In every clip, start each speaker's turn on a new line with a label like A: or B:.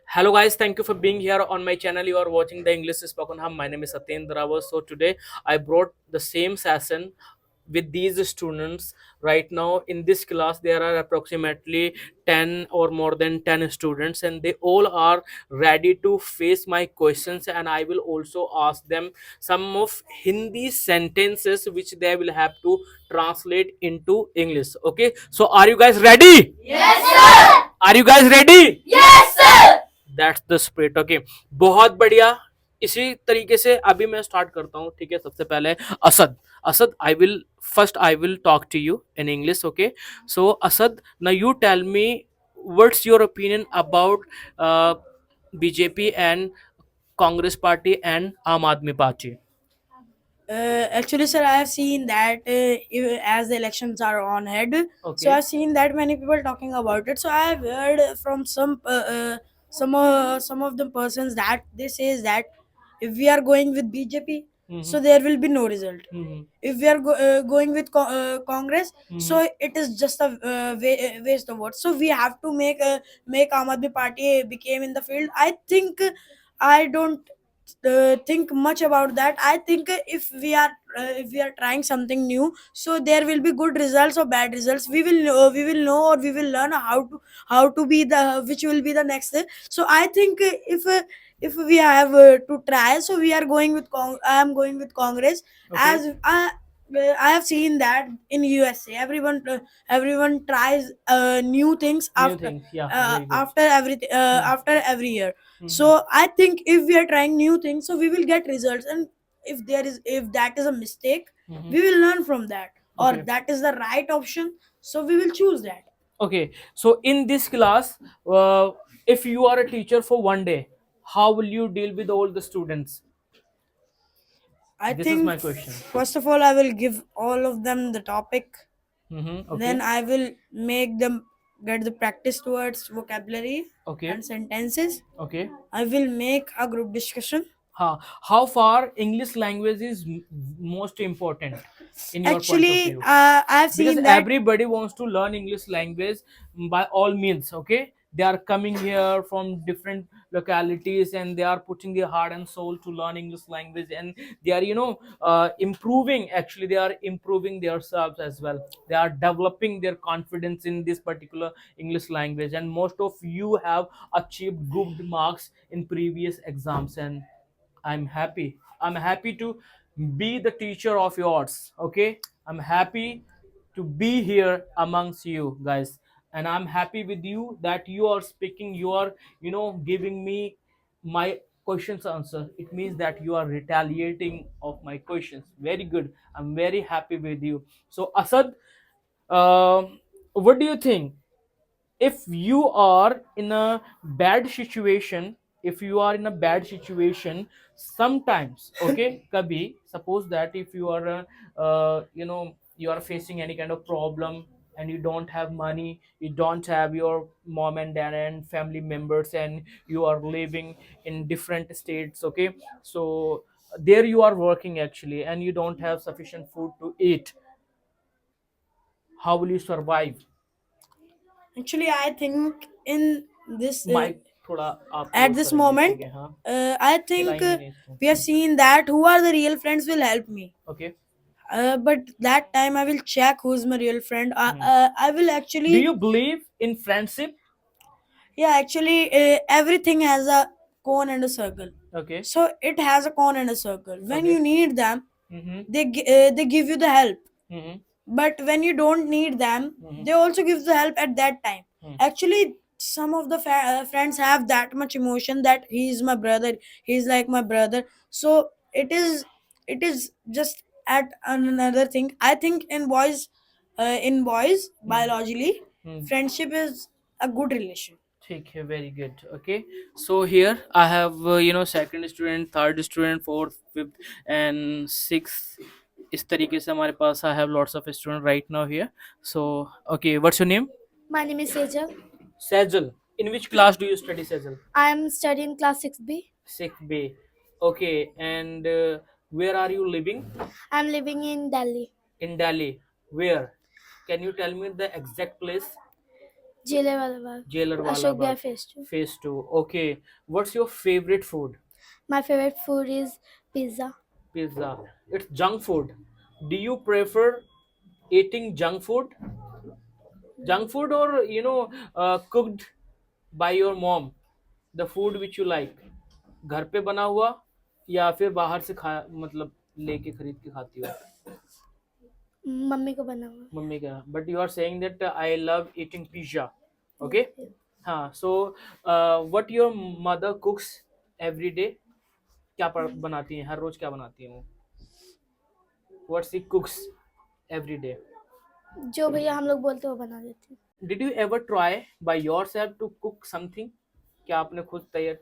A: Hello guys, thank you for being here on my channel. You are watching the English Spoken Hub. My name is Satyendra Rawat. So today I brought the same session with these students. Right now in this class there are approximately 10 or more than 10 students, and they all are ready to face my questions, and I will also ask them some of Hindi sentences which they will have to translate into English. Okay, so are you guys ready?
B: Yes, sir.
A: Are you guys ready?
B: Yes, sir.
A: That's the spirit. Okay, बहुत बढ़िया। इसी तरीके से अभी मैं start करता हूँ। ठीक है, सबसे पहले Asad. Asad, I will talk to you in English. Okay, so Asad, now you tell me what's your opinion about BJP and Congress Party and Aam Aadmi Party?
B: Actually, sir, I have seen that as the elections are on head, so
A: Okay.
B: I've seen that many people talking about it. So I have heard from some of the persons that they says that if we are going with BJP, so there will be no result. If we are going with Congress, so it is just a waste of votes. So we have to make Aam Aadmi Party became in the field. I think I don't think much about that. I think if we are trying something new, so there will be good results or bad results. We will know or we will learn how to be the which will be the next. So I think if we have to try, so we are going with I am going with Congress.
A: Okay.
B: As I have seen that in USA everyone tries new things
A: New
B: after
A: things, yeah, very good.
B: after every year. So I think if we are trying new things, so we will get results, and if that is a mistake, we will learn from that, or
A: Okay.
B: that is the right option, so we will choose that.
A: Okay, so in this class, if you are a teacher for one day, how will you deal with all the students?
B: I
A: This is
B: think
A: my question.
B: first of all I will give all of them the topic.
A: Okay.
B: Then I will make them get the practice towards vocabulary
A: Okay.
B: and sentences.
A: Okay.
B: I will make a group discussion.
A: How far English language is most important in your point of
B: Actually,
A: view?
B: I have
A: Because
B: seen that.
A: everybody wants to learn English language by all means. Okay, they are coming here from different localities, and they are putting their heart and soul to learn English language, and they are improving. Actually, they are improving themselves as well. They are developing their confidence in this particular English language, and most of you have achieved good marks in previous exams, and I'm happy to be the teacher of yours. Okay, I'm happy to be here amongst you guys, and I'm happy with you that you are speaking, you are giving me my questions answer. It means that you are retaliating of my questions. Very good, I'm very happy with you. So Asad, what do you think? If you are in a bad situation, if you are in a bad situation sometimes, okay, kabhi, suppose that if you are you are facing any kind of problem, and you don't have money, you don't have your mom and dad and family members, and you are living in different states. Okay, so there you are working actually, and you don't have sufficient food to eat. How will you survive?
B: Actually, I think in this
A: mic थोड़ा आप
B: at
A: close
B: this
A: करेंगे, ठीक
B: moment,
A: है? हाँ,
B: I think
A: हिलाएंगे नहीं इसको।
B: we have seen that who are the real friends will help me.
A: Okay.
B: But that time I will check who's my real friend. I will
A: Do
B: actually.
A: you believe in friendship?
B: Yeah, actually, everything has a cone and a circle.
A: Okay.
B: So it has a cone and a circle. When
A: Okay.
B: you need them,
A: Mm-hmm.
B: they give you the help.
A: Mm-hmm.
B: But when you don't need them, they also give the help at that time. Actually, some of the friends have that much emotion that he is my brother, he's like my brother. So it is just at another thing. I think in boys biologically, friendship is a good relation.
A: ठीक है, very good. Okay, so here I have second student, third student, fourth, fifth, and sixth. इस तरीके से हमारे पास I have lots of students right now here. So okay, what's your name?
C: My name is Sejal.
A: Sajal. In which class do you study, Sajal?
C: I am studying class 6B.
A: 6B. Okay, and where are you living?
C: I am living in Delhi.
A: In Delhi. Where? Can you tell me the exact place?
C: Jailer wala Bagh.
A: Jailer Wala
C: Ashok Vihar
A: Bagh.
C: Phase 2.
A: Phase 2. Okay. What's your favorite food?
C: My favorite food is pizza.
A: Pizza. It's junk food. Do you prefer eating junk food? Junk food, or cooked by your mom? The food which you like. घर पे बना हुआ या फिर बाहर से खा मतलब लेके खरीद के खाती हो?
C: मम्मी को बना हुआ.
A: मम्मी का. But you are saying that I love eating pizza. Okay. हाँ. So what your mother cooks every day? क्या बनाती हैं हर रोज? क्या बनाती हैं वो? What she cooks every day?
C: जो भैया हम लोग बोलते हैं वो बना देती हूँ.
A: Did you ever try by yourself to cook something? क्या आपने खुद तैयार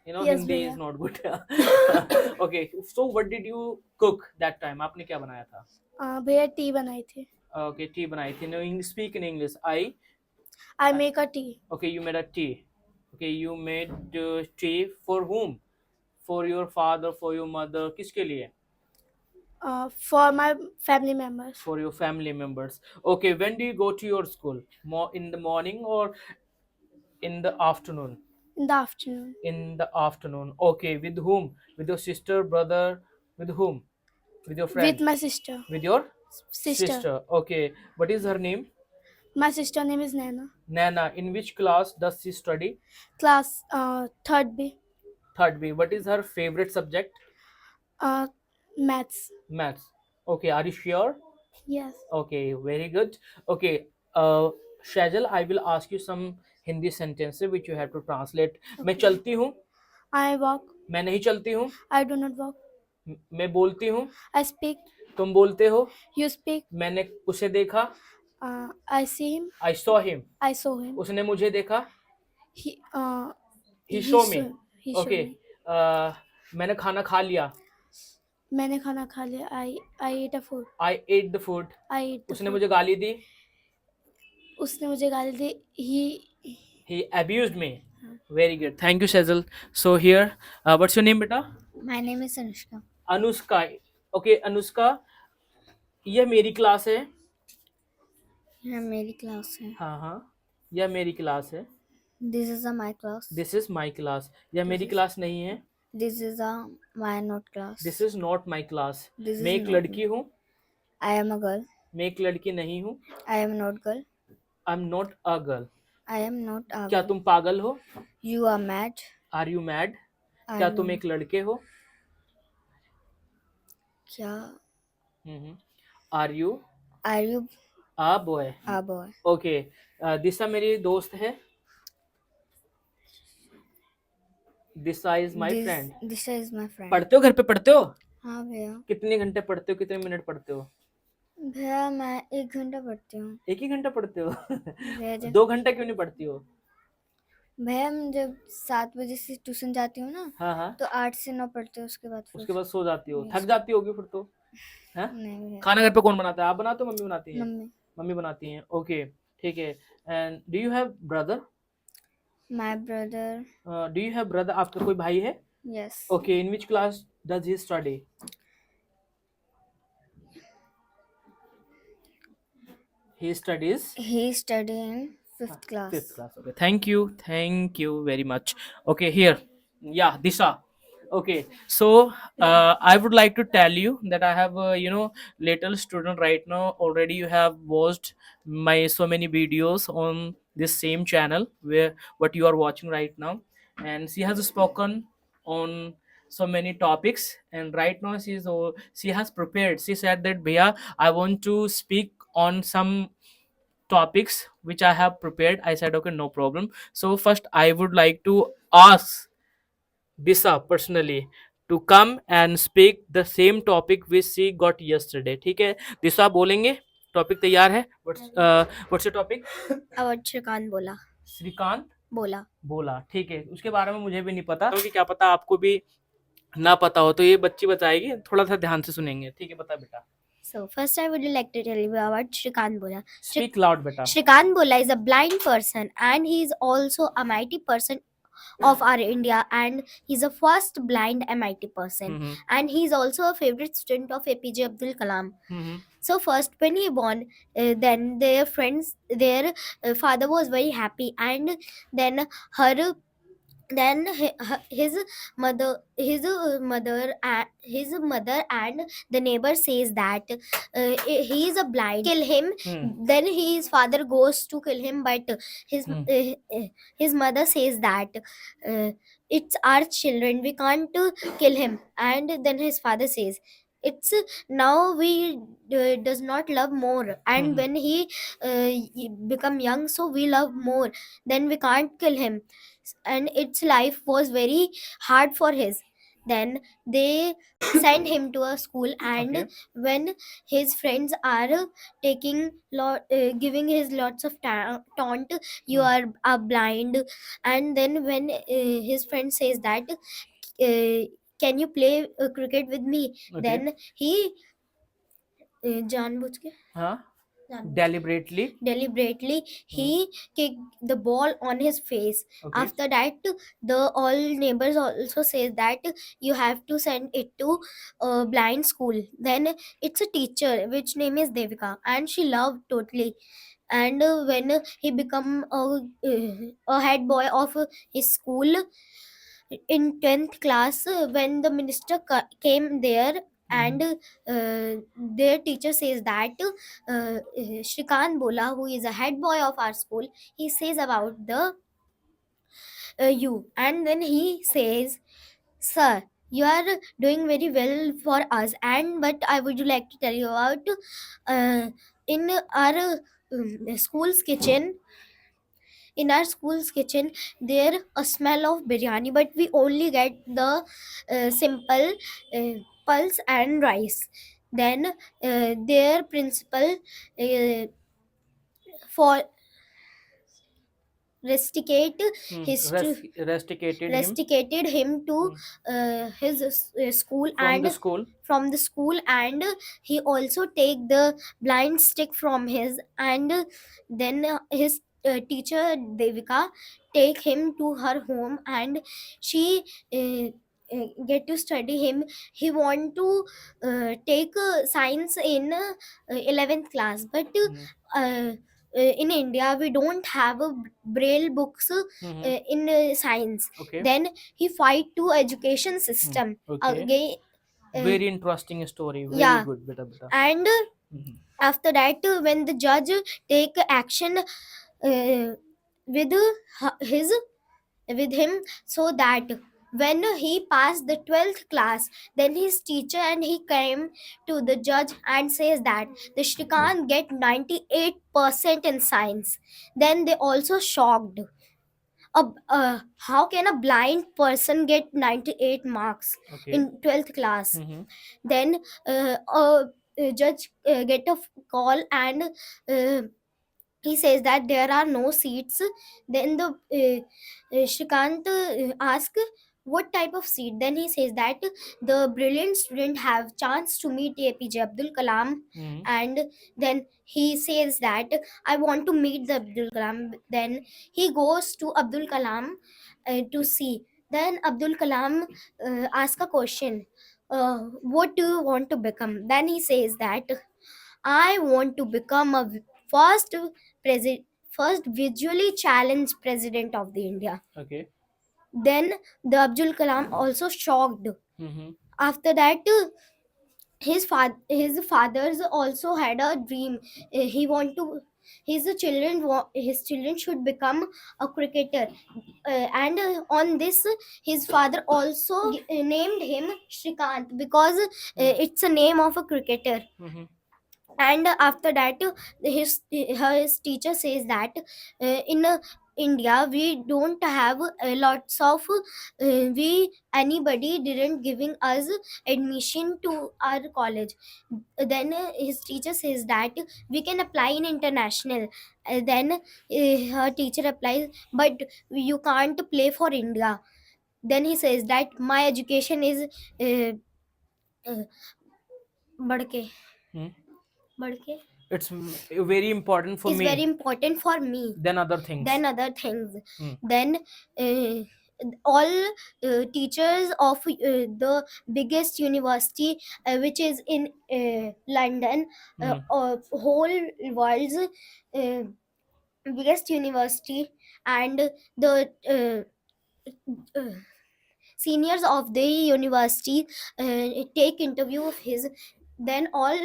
C: Yes,
A: Hindi
C: भैया.
A: is not good. Okay, so what did you cook that time? आपने क्या बनाया था?
C: भैया टी बनाई थी.
A: Okay, tea बनाई थी. No, speak in English.
C: I make a tea.
A: Okay, you made a tea. Okay, you made tea for whom? For your father, for your mother, किसके लिए?
C: For my family members.
A: For your family members. Okay, when do you go to your school? In the morning or in the afternoon?
C: In the afternoon.
A: In the afternoon. Okay, with whom? With your sister, brother? With whom? With your friend?
C: With my sister.
A: With your
C: Sister.
A: Okay, what is her name?
C: My sister name is Nana.
A: Nana. In which class does she study?
C: Class 3rd B.
A: Third B. What is her favorite subject?
C: Maths.
A: Maths. Okay, are you sure?
C: Yes.
A: Okay, very good. Okay, Shajal, I will ask you some Hindi sentences which you have to translate. मैं चलती हूँ.
C: I walk.
A: मैं नहीं चलती हूँ.
C: I do not walk.
A: मैं बोलती हूँ.
C: I speak.
A: तुम बोलते हो.
C: You speak.
A: मैंने उसे देखा.
C: I see him.
A: I saw him.
C: I saw him.
A: उसने मुझे देखा.
C: He
A: saw me.
C: He showed
A: Okay.
C: me.
A: मैंने खाना खा लिया.
C: मैंने खाना खा लिया. I ate a food.
A: I ate the food.
C: I ate the
A: उसने
C: food.
A: मुझे गाली दी.
C: उसने मुझे गाली दी.
A: He abused me. Very good. Thank you, Shazal. So here, what's your name, beta?
C: My name is Anushka.
A: Anushka. Okay, Anushka. यह मेरी class है.
C: यह मेरी क्लास है.
A: हाँ हाँ. यह मेरी क्लास है.
C: This is my class.
A: This is my class. यह मेरी क्लास नहीं है.
C: This is my not class.
A: This is not my class.
C: This is
A: मैं एक
C: not
A: लड़की हूँ.
C: I am a girl.
A: मैं एक लड़की नहीं हूँ.
C: I am not girl.
A: I'm not a girl.
C: I am not a
A: क्या
C: girl.
A: तुम पागल हो?
C: You are mad.
A: Are you mad?
C: I
A: क्या
C: am-
A: तुम एक लड़के हो?
C: क्या?
A: Are you
C: Are you
A: a boy?
C: a boy?
A: Okay. दिशा मेरी दोस्त है. दिशा is my friend.
C: This is my friend.
A: पढ़ते हो? घर पे पढ़ते हो?
C: हाँ भैया.
A: कितने घंटे पढ़ते हो? कितने मिनट पढ़ते हो?
C: भैया मैं 1 घंटा पढ़ती हूँ.
A: एक ही घंटा पढ़ते हो?
C: भैया
A: 2 घंटा क्यों नहीं पढ़ती हो?
C: भैया मैं जब 7 बजे से ट्यूशन जाती हूँ ना,
A: हाँ हाँ.
C: तो 8 से 9 पढ़ते हैं. उसके बाद फिर
A: उसके बाद सो जाती हो.
C: Yes.
A: थक जाती होगी फिर तो. हाँ?
C: नहीं भैया.
A: खाना घर पे कौन बनाता है? आप बनाते हो? मम्मी बनाती है?
C: मम्मी.
A: मम्मी बनाती हैं. ओके, ठीक है. And do you have brother?
C: My brother.
A: Do you have brother? आपका कोई भाई है?
C: Yes.
A: Okay, in which class does he study? He studies
C: He study in 5th class.
A: 5th class. Okay, thank you very much. Okay, here, yeah, Disha. Okay, so I would like to tell you that I have little student right now. Already you have watched my so many videos on this same channel where what you are watching right now, and she has spoken on so many topics, and right now she has prepared. She said that Bhaiya, I want to speak on some topics which I have prepared. I said okay, no problem. So first I would like to ask Disha personally to come and speak the same topic which she got yesterday. ठीक है, दिशा बोलेंगे. Topic तैयार है. What's your topic?
C: Awadh Shrikant बोला.
A: श्रीकांत
C: बोला.
A: बोला. ठीक है, उसके बारे में मुझे भी नहीं पता, क्योंकि क्या पता आपको भी ना पता हो, तो ये बच्ची बताएगी. थोड़ा सा ध्यान से सुनेंगे. ठीक है, बता बेटा.
C: So first I would like to tell you about Shrikant Bola.
A: Speak loud बेटा.
C: Shrikant Bola is a blind person and he is also a mighty person of our India, and he's the first blind MIT person,
A: hmm,
C: and he's also a favorite student of APJ Abdul Kalam.
A: Hmm,
C: So first when he born, then their father was very happy, and then her his mother and the neighbor says that he is a blind, kill him. Then his father goes to kill him, but his
A: Hmm.
C: his mother says that uh, it's our children, we can't kill him. And then his father says, it's now we does not love more, and
A: Mhm.
C: when he become young, so we love more, then we can't kill him. And its life was very hard for his. Then they send him to a school, and
A: Okay.
C: when his friends are giving his lots of taunt, you are blind. And then when his friend says that, can you play cricket with me,
A: Okay.
C: then he जानबूझ के
A: Huh?
C: जानबूझ के
A: Deliberately.
C: deliberately he kicked the ball on his face.
A: Okay.
C: After that, the all neighbors also say that you have to send it to a blind school. Then it's a teacher which name is Devika, and she loved totally. And when he become a head boy of his school in 10th class, when the minister came there, and their teacher says that Shrikant Bola, who is a head boy of our school, he says about the you. And then he says, sir, you are doing very well for us, and but I would like to tell you about in our school's kitchen. In our school's kitchen, there a smell of biryani, but we only get the simple pulse and rice. Then their principal uh, for rusticate his
A: Rusticated him
C: to his school,
A: from the
C: and
A: school.
C: from the school, and he also take the blind stick from his. And then his teacher Devika take him to her home, and she get to study him. He want to take science in 11th class, but uh, in India we don't have a braille books in science.
A: Okay.
C: Then he fight to education system
A: Okay.
C: again.
A: Very interesting story. Very
C: Yeah.
A: good, beta.
C: And after that, when the judge take action with his with him, so that when he passed the 12th class, then his teacher and he came to the judge and says that the Shrikant get 98% in science. Then they also shocked. How can a blind person get 98 marks
A: Okay.
C: in 12th class?
A: Mhm.
C: Then a judge get a call, and he says that there are no seats. Then the Shrikant asks what type of seat. Then he says that the brilliant student have chance to meet APJ Abdul Kalam.
A: Mhm.
C: And then he says that I want to meet the Abdul Kalam. Then he goes to Abdul Kalam to see. Then Abdul Kalam asks a question, what do you want to become? Then he says that I want to become a first president, first visually challenged president of the India.
A: Okay.
C: Then the Abdul Kalam also shocked.
A: Mhm.
C: After that, his fathers also had a dream. He want to his children should become a cricketer. And on this, his father also named him Shrikant, because it's a name of a cricketer.
A: Mhm.
C: And after that, his teacher says that in India we don't have lots of we anybody didn't giving us admission to our college. Then his teacher says that we can apply in international. Then her teacher applies, but you can't play for India. Then he says that my education is uh, uh, बढ़ के
A: Hmm.
C: बढ़ के
A: It's very important for
C: is
A: me
C: very important for me
A: than other things.
C: than other things.
A: Hmm.
C: Then uh, all teachers of the biggest university which is in London, whole world's uh, biggest university, and the uh, seniors of the university take interview of his. Then all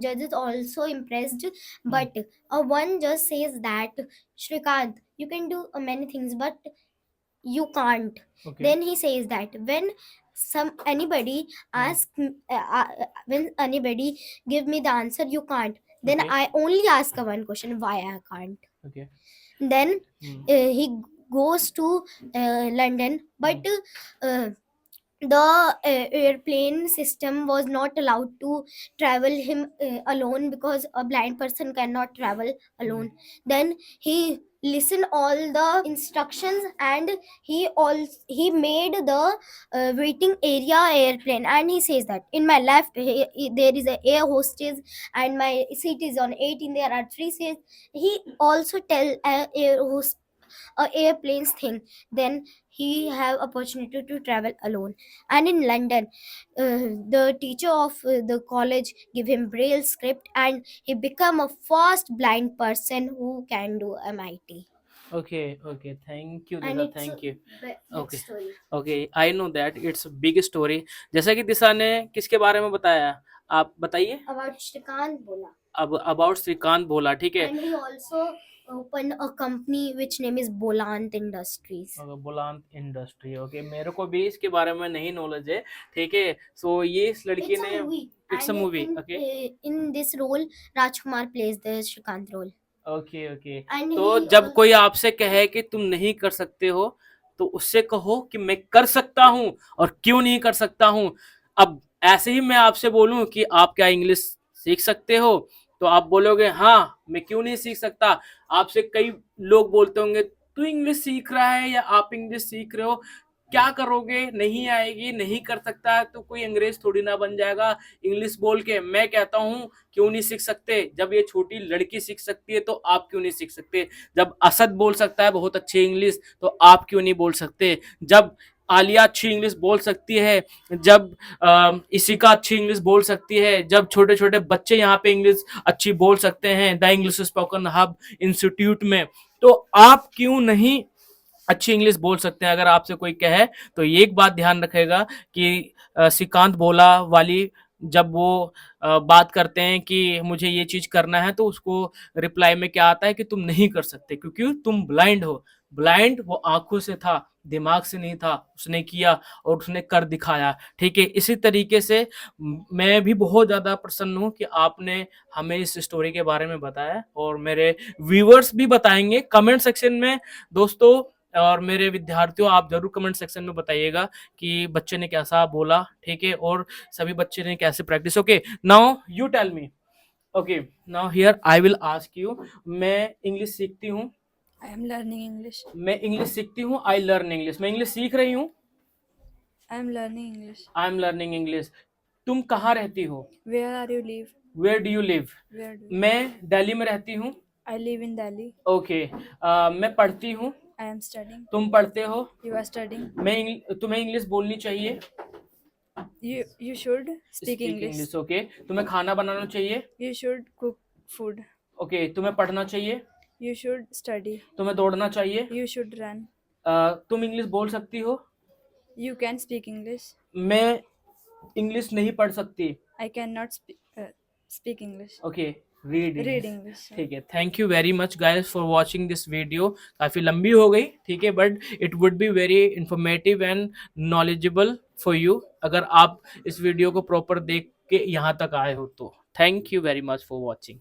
C: judges also impressed, but one judge says that, Shrikant, you can do many things, but you can't.
A: Okay.
C: Then he says that when anybody ask when anybody give me the answer, you can't, then
A: Okay.
C: I only ask one question, why I can't.
A: Okay.
C: Then
A: Hmm.
C: he goes to London, but the airplane system was not allowed to travel him alone, because a blind person cannot travel alone. Then he listened all the instructions, and he made the waiting area airplane, and he says that in my left there is a air hostess, and my seat is on 18, there are 3 seats. He also tell air host airplanes thing. Then he have opportunity to travel alone. And in London, the teacher of the college give him braille script, and he become a first blind person who can do MIT.
A: Okay, okay. Thank you,
C: And
A: Disha.
C: it's
A: Thank you.
C: big
A: Okay.
C: story.
A: Okay, I know that it's a big story. जैसा कि दिशा ने किसके बारे में बताया, आप बताइए.
C: About Shrikant Bola.
A: अब अबाउट श्रीकांत भोला, ठीक है.
C: And he also opened a company which name is Bolant Industries.
A: Bolant industry. Okay, मेरे को भी इसके बारे में नहीं नॉलेज है, ठीक है. सो ये इस लड़की
C: It's a
A: ने,
C: movie.
A: It's a
C: And
A: movie.
C: in,
A: okay,
C: in this role, Rajkumar plays the Shrikant role.
A: Okay, okay.
C: And
A: तो
C: he
A: जब
C: also-
A: कोई आपसे कहे कि तुम नहीं कर सकते हो, तो उससे कहो कि मैं कर सकता हूँ, और क्यों नहीं कर सकता हूँ. अब ऐसे ही मैं आपसे बोलूं कि आप क्या इंग्लिश सीख सकते हो, तो आप बोलोगे हाँ, मैं क्यों नहीं सीख सकता. आपसे कई लोग बोलते होंगे तू इंग्लिश सीख रहा है या आप इंग्लिश सीख रहे हो, क्या करोगे, नहीं आएगी, नहीं कर सकता, तो कोई अंग्रेज थोड़ी ना बन जाएगा इंग्लिश बोल के. मैं कहता हूँ क्यों नहीं सीख सकते. जब ये छोटी लड़की सीख सकती है तो आप क्यों नहीं सीख सकते. जब असद बोल सकता है बहुत अच्छी इंग्लिश, तो आप क्यों नहीं बोल सकते. जब आलिया अच्छी इंग्लिश बोल सकती है, जब इशिका अच्छी इंग्लिश बोल सकती है, जब छोटे छोटे बच्चे यहाँ पे इंग्लिश अच्छी बोल सकते हैं the English spoken hub institute में, तो आप क्यों नहीं अच्छी इंग्लिश बोल सकते हैं. अगर आपसे कोई कहे तो ये एक बात ध्यान रखेगा कि श्रीकांत भोला वाली जब वो बात करते हैं कि मुझे ये चीज करना है, तो उसको रिप्लाई में क्या आता है कि तुम नहीं कर सकते क्योंकि तुम ब्लाइंड हो. ब्लाइंड वो आंखों से था, दिमाग से नहीं था. उसने किया और उसने कर दिखाया, ठीक है. इसी तरीके से मैं भी बहुत ज्यादा प्रसन्न हूं कि आपने हमें इस स्टोरी के बारे में बताया, और मेरे व्यूअर्स भी बताएंगे कमेंट सेक्शन में. दोस्तों और मेरे विद्यार्थियों, आप जरूर कमेंट सेक्शन में बताइएगा कि बच्चे ने कैसा बोला, ठीक है, और सभी बच्चे ने कैसे practice. Okay, now you tell me. Okay, now here I will ask you. मैं इंग्लिश सीखती हूँ.
B: I am learning English.
A: मैं इंग्लिश सीखती हूँ. I learn English. मैं इंग्लिश सीख रही हूँ.
B: I am learning English.
A: I am learning English. तुम कहाँ रहती हो.
B: Where are you live?
A: Where do you live.
B: Where do you?
A: मैं दिल्ली में रहती हूँ.
B: I live in Delhi.
A: Okay, मैं पढ़ती हूँ.
B: I am studying.
A: तुम पढ़ते हो.
B: You are studying.
A: तुम्हें इंग्लिश बोलनी चाहिए.
B: You should speak English.
A: Okay. तुम्हें खाना बनाना चाहिए.
B: You should cook food.
A: Okay. तुम्हें पढ़ना चाहिए.
B: You should study.
A: तुम्हें दौड़ना चाहिए.
B: You should run.
A: तुम इंग्लिश बोल सकती हो.
B: You can speak English.
A: मैं इंग्लिश नहीं पढ़ सकती.
B: I cannot speak English.
A: Okay, read
B: Read English.
A: ठीक है. Thank you very much guys for watching this video. काफ़ी लंबी हो गई, ठीक है, but it would be very informative and knowledgeable for you अगर आप इस वीडियो को प्रॉपर देख के यहाँ तक आए हो तो. Thank you very much for watching.